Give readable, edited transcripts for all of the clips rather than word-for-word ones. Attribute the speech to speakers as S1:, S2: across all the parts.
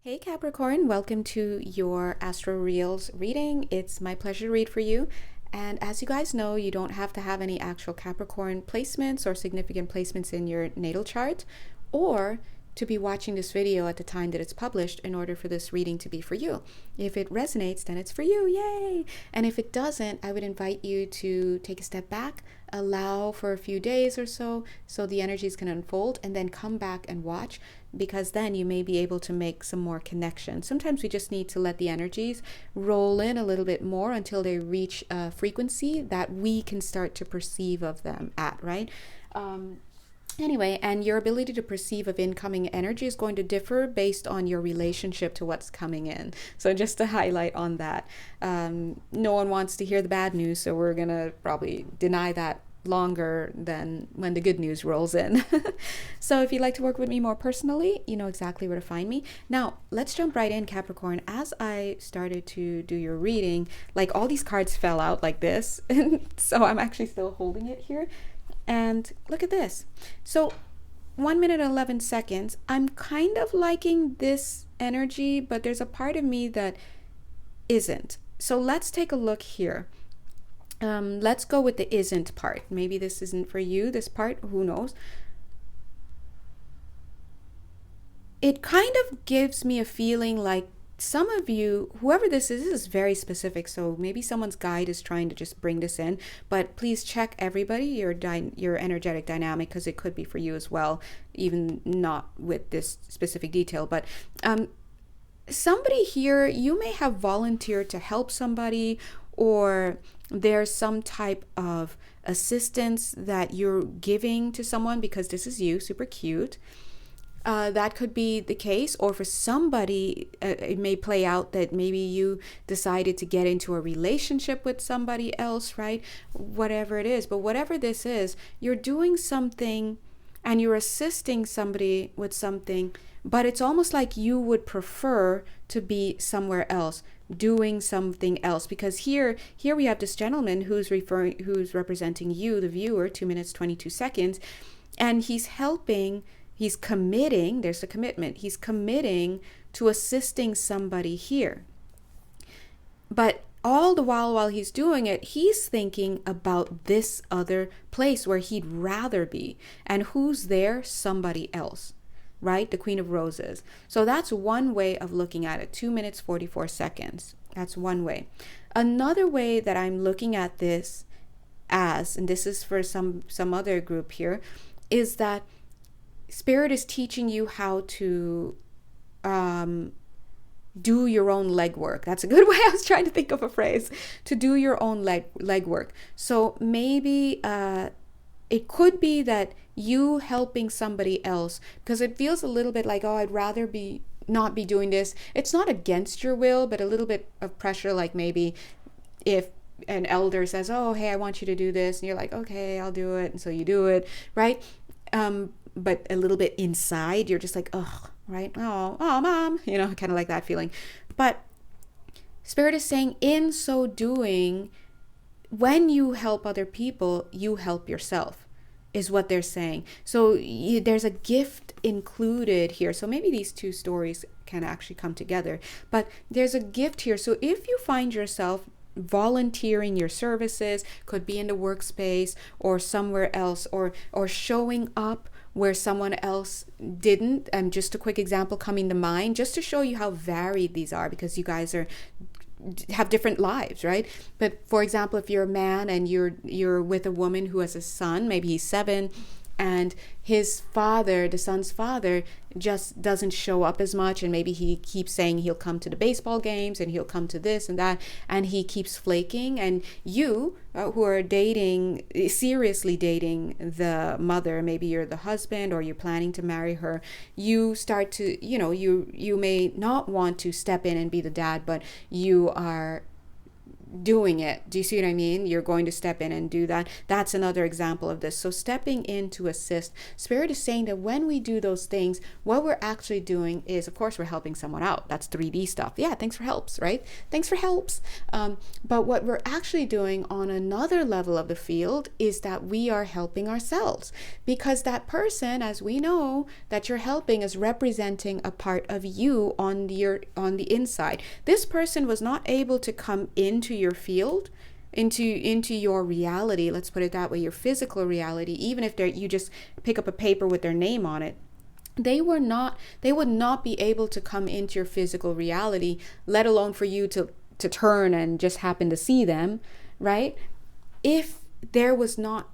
S1: Hey Capricorn, welcome to your Astro Reels reading. It's my pleasure to read for you. And as you guys know, you don't have to have any actual Capricorn placements or significant placements in your natal chart, or to be watching this video at the time that it's published in order for this reading to be for you. If it resonates, then it's for you, yay! And if it doesn't, I would invite you to take a step back, allow for a few days or so the energies can unfold, and then come back and watch, because then you may be able to make some more connection. Sometimes we just need to let the energies roll in a little bit more until they reach a frequency that we can start to perceive of them at, right? Anyway, and your ability to perceive of incoming energy is going to differ based on your relationship to what's coming in. So just to highlight on that, no one wants to hear the bad news, so we're going to probably deny that longer than when the good news rolls in. So if you'd like to work with me more personally, you know exactly where to find me. Now, let's jump right in, Capricorn. As I started to do your reading, like all these cards fell out like this, and so I'm actually still holding it here. And look at this. So 1 minute and 11 seconds. I'm kind of liking this energy, but there's a part of me that isn't. So let's take a look here. Let's go with the isn't part. Maybe this isn't for you, this part, who knows? It kind of gives me a feeling like some of you, whoever this is very specific, so maybe someone's guide is trying to just bring this in, but please check everybody, your energetic dynamic, because it could be for you as well, even not with this specific detail. But somebody here, you may have volunteered to help somebody, or there's some type of assistance that you're giving to someone because this is you, super cute. That could be the case, or for somebody, it may play out that maybe you decided to get into a relationship with somebody else, right? Whatever it is, but whatever this is, you're doing something and you're assisting somebody with something, but it's almost like you would prefer to be somewhere else, doing something else, because here we have this gentleman who's representing you, the viewer, 2 minutes 22 seconds, and he's helping. He's committing, there's a commitment. He's committing to assisting somebody here. But all the while he's doing it, he's thinking about this other place where he'd rather be. And who's there? Somebody else, right? The Queen of Roses. So that's one way of looking at it. 2 minutes, 44 seconds. That's one way. Another way that I'm looking at this as, and this is for some other group here, is that Spirit is teaching you how to do your own legwork. That's a good way. I was trying to think of a phrase. To do your own legwork. So maybe it could be that you helping somebody else, because it feels a little bit like, oh, I'd rather not be doing this. It's not against your will, but a little bit of pressure, like maybe if an elder says, oh, hey, I want you to do this, and you're like, okay, I'll do it, and so you do it, right? But a little bit inside, you're just like, oh, right? Oh, mom, kind of like that feeling. But Spirit is saying, in so doing, when you help other people, you help yourself, is what they're saying. So there's a gift included here. So maybe these two stories can actually come together. But there's a gift here. So if you find yourself volunteering your services, could be in the workspace or somewhere else, or showing up where someone else didn't. And just a quick example coming to mind, just to show you how varied these are, because you guys have different lives, right? But for example, if you're a man and you're with a woman who has a son, maybe he's 7, and his father, the son's father, just doesn't show up as much, and maybe he keeps saying he'll come to the baseball games and he'll come to this and that, and he keeps flaking. And you who are seriously dating the mother, maybe you're the husband or you're planning to marry her, you start to, you may not want to step in and be the dad, but you are doing it. Do you see what I mean? You're going to step in and do that. That's another example of this. So stepping in to assist. Spirit is saying that when we do those things, what we're actually doing is, of course, we're helping someone out. That's 3D stuff. Yeah, thanks for helps, right? Thanks for helps. But what we're actually doing on another level of the field is that we are helping ourselves, because that person, as we know, that you're helping is representing a part of you on the inside. This person was not able to come into your field, into your reality, let's put it that way, your physical reality, even if you just pick up a paper with their name on it. They would not be able to come into your physical reality, let alone for you to turn and just happen to see them, right? If there was not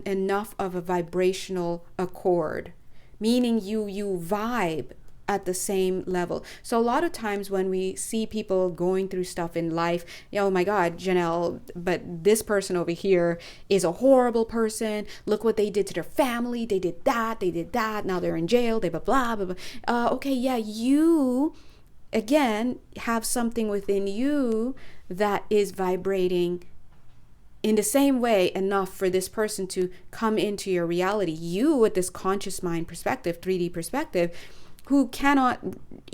S1: enough of a vibrational accord, meaning you vibe at the same level. So a lot of times when we see people going through stuff in life, oh my God, Janelle, but this person over here is a horrible person. Look what they did to their family. They did that. Now they're in jail. They blah, blah, blah, blah. Okay, yeah, you, again, have something within you that is vibrating in the same way enough for this person to come into your reality. You, with this conscious mind perspective, 3D perspective, who cannot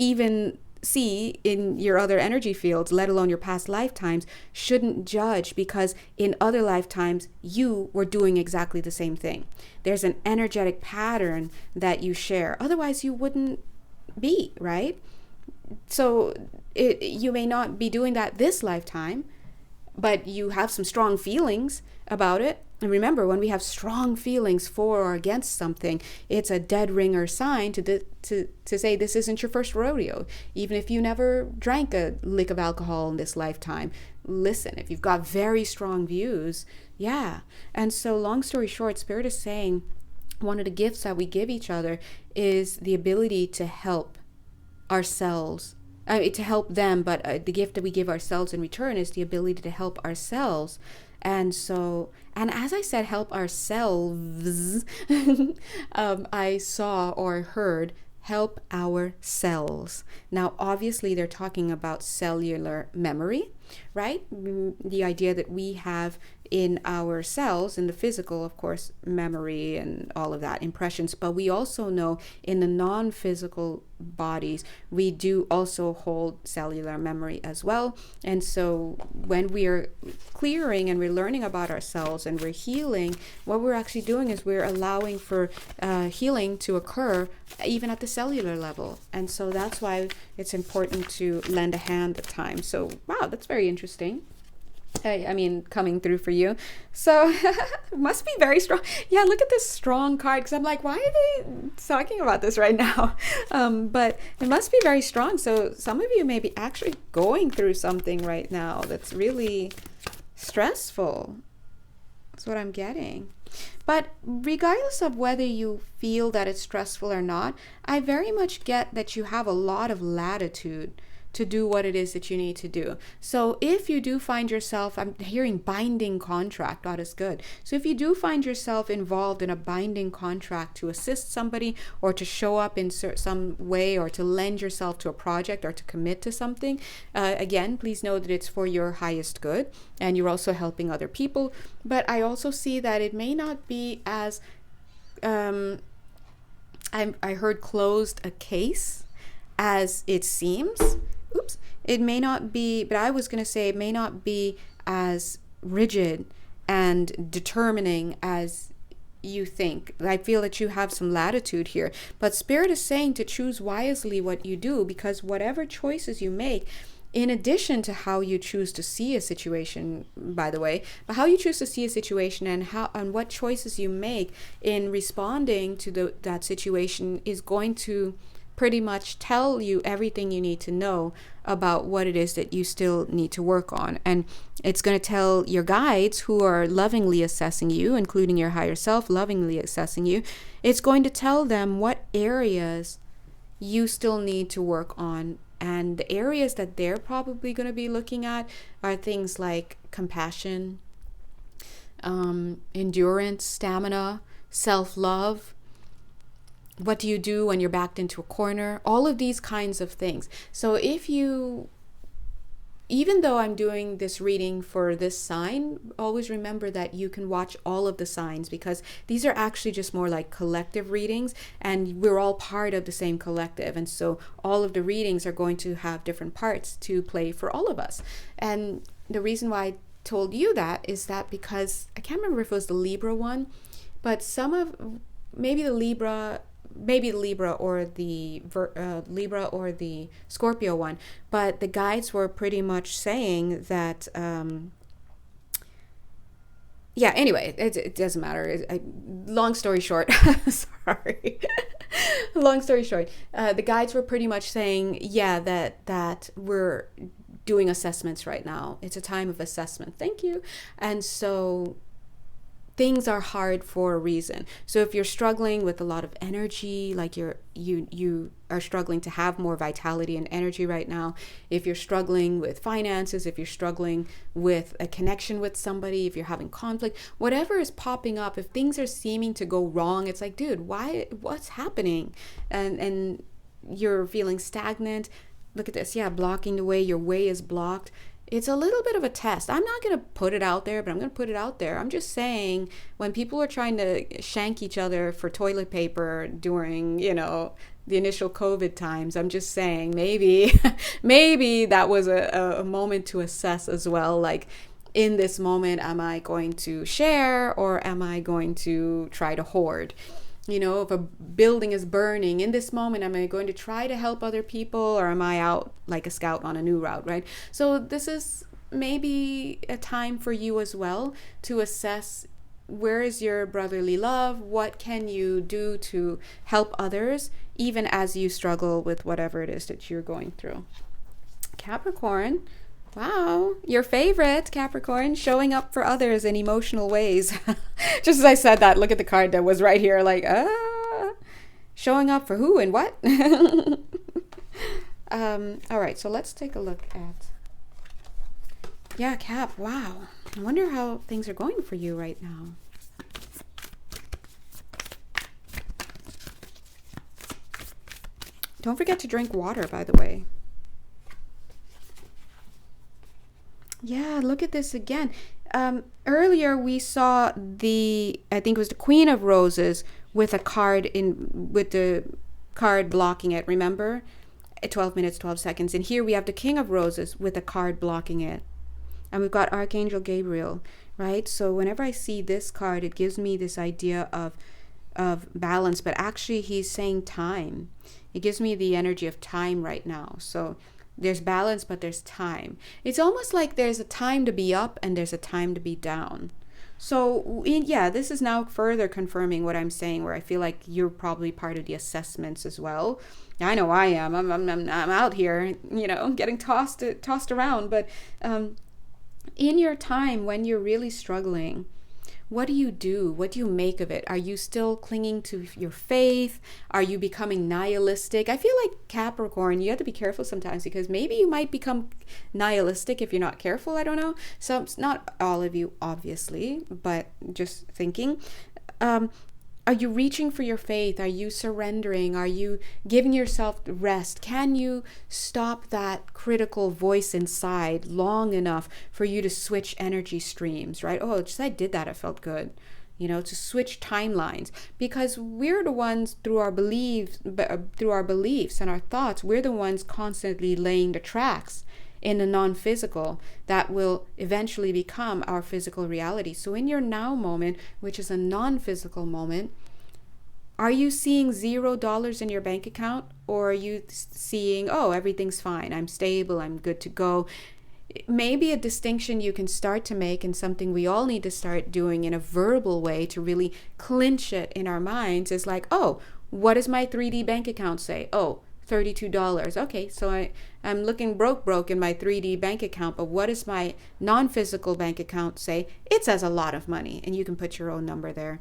S1: even see in your other energy fields, let alone your past lifetimes, shouldn't judge, because in other lifetimes you were doing exactly the same thing. There's an energetic pattern that you share. Otherwise you wouldn't be, right? So you may not be doing that this lifetime, but you have some strong feelings about it. And remember, when we have strong feelings for or against something, it's a dead ringer sign to say this isn't your first rodeo. Even if you never drank a lick of alcohol in this lifetime, listen, if you've got very strong views, yeah. And so long story short, Spirit is saying one of the gifts that we give each other is the ability to help ourselves, to help them, but the gift that we give ourselves in return is the ability to help ourselves. And so, and as I said, help ourselves, I saw or heard help ourselves. Now, obviously, they're talking about cellular memory, right? The idea that we have in our cells, in the physical, of course, memory and all of that, impressions, but we also know in the non-physical bodies, we do also hold cellular memory as well. And so when we are clearing and we're learning about ourselves and we're healing, what we're actually doing is we're allowing for healing to occur even at the cellular level. And so that's why it's important to lend a hand at times. So, wow, that's very interesting. I mean, coming through for you. So it must be very strong. Yeah, look at this strong card, because I'm like, why are they talking about this right now? But it must be very strong. So some of you may be actually going through something right now that's really stressful. That's what I'm getting. But regardless of whether you feel that it's stressful or not, I very much get that you have a lot of latitude to do what it is that you need to do. So if you do find yourself, I'm hearing binding contract, that is good. So if you do find yourself involved in a binding contract to assist somebody or to show up in some way or to lend yourself to a project or to commit to something, again, please know that it's for your highest good and you're also helping other people. But I also see that it may not be as, I heard closed a case as it seems. Oops, it may not be, but I was going to say it may not be as rigid and determining as you think. I feel that you have some latitude here, but Spirit is saying to choose wisely what you do, because whatever choices you make, in addition to how you choose to see a situation, by the way, but how you choose to see a situation and what choices you make in responding to that situation is going to pretty much tell you everything you need to know about what it is that you still need to work on. And it's going to tell your guides, who are lovingly assessing you, including your higher self lovingly assessing you, it's going to tell them what areas you still need to work on. And the areas that they're probably going to be looking at are things like compassion, endurance, stamina, self-love. What do you do when you're backed into a corner? All of these kinds of things. So if you even though I'm doing this reading for this sign, always remember that you can watch all of the signs, because these are actually just more like collective readings, and we're all part of the same collective. And so all of the readings are going to have different parts to play for all of us. And the reason why I told you that is that because I can't remember if it was the Libra one, but maybe the Libra or the Libra or the Scorpio one, but the guides were pretty much saying that yeah, anyway, it doesn't matter. Long story short, sorry. Long story short, the guides were pretty much saying, yeah, that we're doing assessments right now. It's a time of assessment. Thank you. And so things are hard for a reason. So if you're struggling with a lot of energy, like you are struggling to have more vitality and energy right now, if you're struggling with finances, if you're struggling with a connection with somebody, if you're having conflict, whatever is popping up, if things are seeming to go wrong, it's like, dude, what's happening? And you're feeling stagnant. Look at this. Yeah, blocking the way. Your way is blocked. It's a little bit of a test. I'm not going to put it out there, but I'm going to put it out there. I'm just saying, when people are trying to shank each other for toilet paper during, the initial COVID times, I'm just saying maybe that was a moment to assess as well. Like, in this moment, am I going to share, or am I going to try to hoard? If a building is burning, in this moment, am I going to try to help other people, or am I out like a scout on a new route, right? So this is maybe a time for you as well to assess, where is your brotherly love? What can you do to help others, even as you struggle with whatever it is that you're going through? Capricorn. Wow, your favorite, Capricorn, showing up for others in emotional ways. Just as I said that, look at the card that was right here, like, showing up for who and what? All right, so let's take a look at, yeah, Cap, wow. I wonder how things are going for you right now. Don't forget to drink water, by the way. Yeah, look at this again. Earlier we saw I think it was the Queen of Roses with the card blocking it, remember? At 12 minutes, 12 seconds. And here we have the King of Roses with a card blocking it. And we've got Archangel Gabriel, right? So whenever I see this card, it gives me this idea of balance, but actually he's saying time. It gives me the energy of time right now. So there's balance, but there's time. It's almost like there's a time to be up and there's a time to be down. So this is now further confirming what I'm saying, where I feel like you're probably part of the assessments as well. I know I am. I'm out here, getting tossed around. But in your time when you're really struggling, what do you do? What do you make of it? Are you still clinging to your faith? Are you becoming nihilistic? I feel like Capricorn, you have to be careful sometimes, because maybe you might become nihilistic if you're not careful. I don't know. So not all of you, obviously, but just thinking. Are you reaching for your faith? Are you surrendering? Are you giving yourself rest? Can you stop that critical voice inside long enough for you to switch energy streams, right? Oh, just I did that. It felt good. To switch timelines, because we're the ones through our beliefs and our thoughts, we're the ones constantly laying the tracks in the non-physical that will eventually become our physical reality. So in your now moment, which is a non-physical moment, are you seeing $0 in your bank account, or are you seeing, oh, everything's fine, I'm stable, I'm good to go? Maybe a distinction you can start to make, and something we all need to start doing in a verbal way to really clinch it in our minds, is like, oh, what does my 3D bank account say? Oh, $32. Okay, so I'm looking broke in my 3D bank account, but what does my non-physical bank account say? It says a lot of money, and you can put your own number there.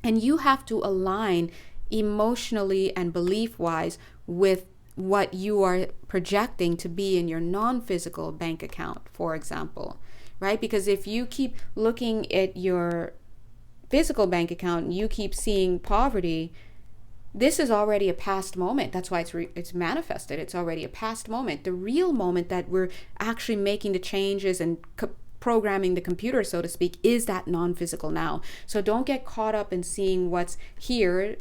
S1: And you have to align emotionally and belief-wise with what you are projecting to be in your non-physical bank account, for example, right? Because if you keep looking at your physical bank account and you keep seeing poverty, This is already a past moment. That's why it's manifested. It's already a past moment. The real moment that we're actually making the changes and programming the computer, so to speak, is that non-physical now. So don't get caught up in seeing what's here,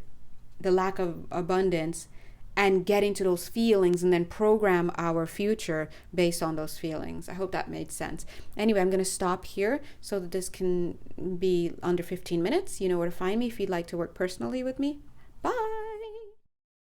S1: the lack of abundance, and get into those feelings and then program our future based on those feelings. I hope that made sense. Anyway, I'm going to stop here so that this can be under 15 minutes. You know where to find me if you'd like to work personally with me. Bye.